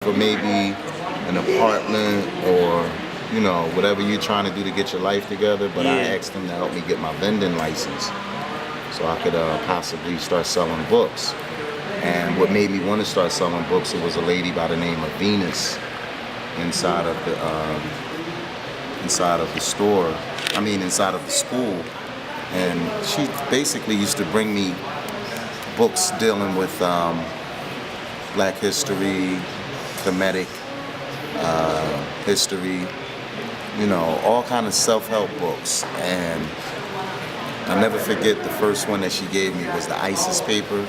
for maybe an apartment or whatever you're trying to do to get your life together. But I asked them to help me get my vending license so I could possibly start selling books. And what made me want to start selling books, it was a lady by the name of Venus inside of the store. I mean, inside of the school. And she basically used to bring me books dealing with Black history, Kemetic history, all kind of self-help books. And I'll never forget the first one that she gave me was the ISIS paper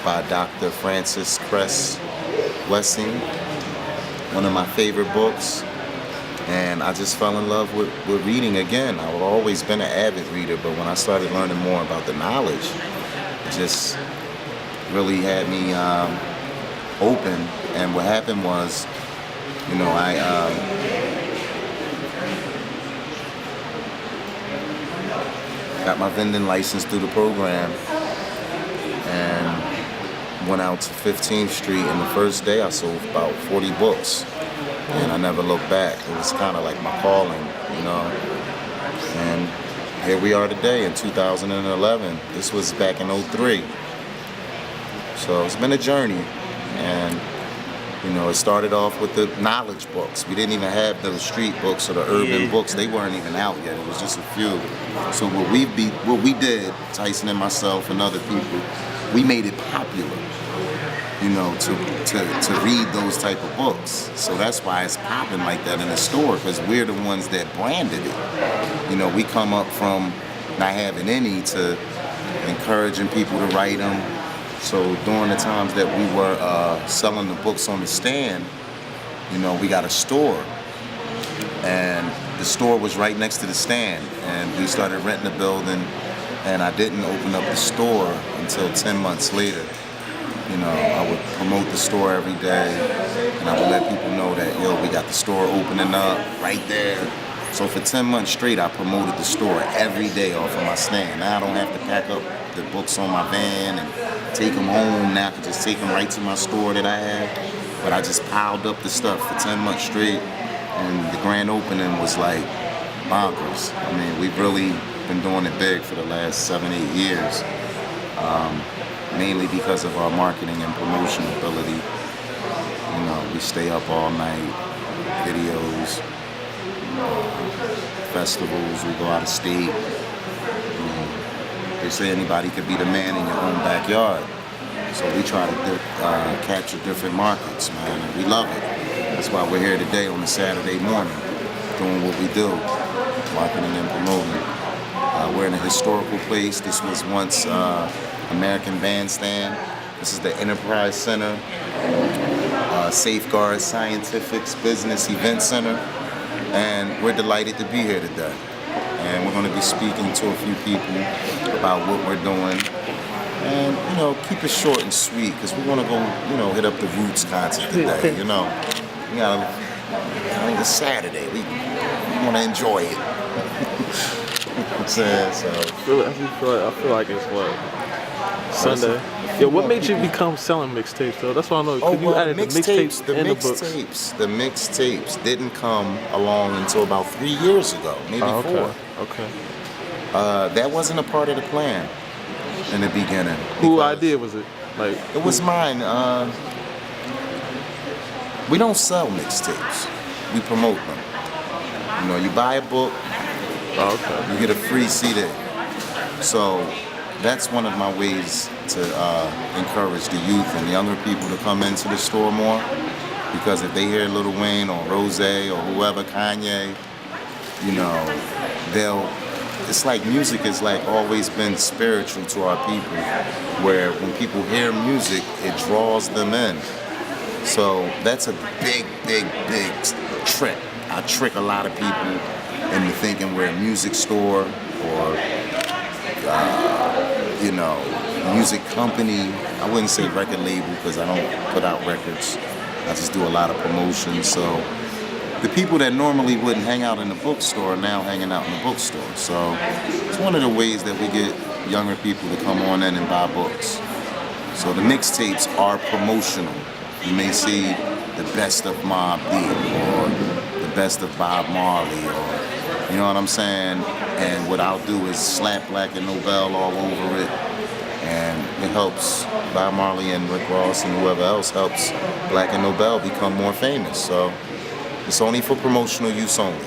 by Dr. Francis Cress Wessing, one of my favorite books. And I just fell in love with reading again. I've always been an avid reader, but when I started learning more about the knowledge, it just really had me open. And what happened was, I got my vending license through the program and went out to 15th Street, and the first day I sold about 40 books. And I never looked back. It was kind of like my calling, And here we are today in 2011. This was back in '03. So it's been a journey. And, it started off with the knowledge books. We didn't even have those street books or the urban books. They weren't even out yet. It was just a few. So what we did, Tyson and myself and other people, we made it popular. To read those type of books. So that's why it's popping like that in the store, because we're the ones that branded it. We come up from not having any to encouraging people to write them. So during the times that we were selling the books on the stand, we got a store. And the store was right next to the stand. And we started renting the building, and I didn't open up the store until 10 months later. I would promote the store every day, and I would let people know that, we got the store opening up right there. So for 10 months straight, I promoted the store every day off of my stand. Now I don't have to pack up the books on my van and take them home. Now I can just take them right to my store that I have. But I just piled up the stuff for 10 months straight, and the grand opening was like bonkers. I mean, we've really been doing it big for the last 7-8 years. Mainly because of our marketing and promotion ability. We stay up all night, videos, festivals, we go out of state. They say anybody could be the man in your own backyard. So we try to capture different markets, man, and we love it. That's why we're here today on a Saturday morning, doing what we do, marketing and promoting. We're in a historical place. This was once American Bandstand. This is the Enterprise Center, Safeguard Scientific Business Event Center, and we're delighted to be here today. And we're going to be speaking to a few people about what we're doing, and keep it short and sweet, because we want to go hit up the Roots concert today. We got it's Saturday. We want to enjoy it. I'm saying, so. I feel like it's what? Sunday. Yeah, what made you become selling mixtapes though? That's what I know. You added the mixtapes in the books. The mixtapes didn't come along until about 3 years ago, maybe 4. Okay. That wasn't a part of the plan in the beginning. Whose idea was it? It was mine. We don't sell mixtapes. We promote them. You buy a book, you get a free CD. So that's one of my ways to encourage the youth and younger people to come into the store more, because if they hear Lil Wayne or Rose or whoever, Kanye, it's like music has always been spiritual to our people, where when people hear music, it draws them in. So that's a big trick. I trick a lot of people into thinking we're a music store or music company. I wouldn't say record label, because I don't put out records. I just do a lot of promotion. So the people that normally wouldn't hang out in the bookstore are now hanging out in the bookstore. So it's one of the ways that we get younger people to come on in and buy books. So the mixtapes are promotional. You may see the best of Mobb Deep or the best of Bob Marley, or you know what I'm saying? And what I'll do is slap BlackandNobel all over it, and it helps Bob Marley and Rick Ross and whoever else helps BlackandNobel become more famous. So it's only for promotional use only.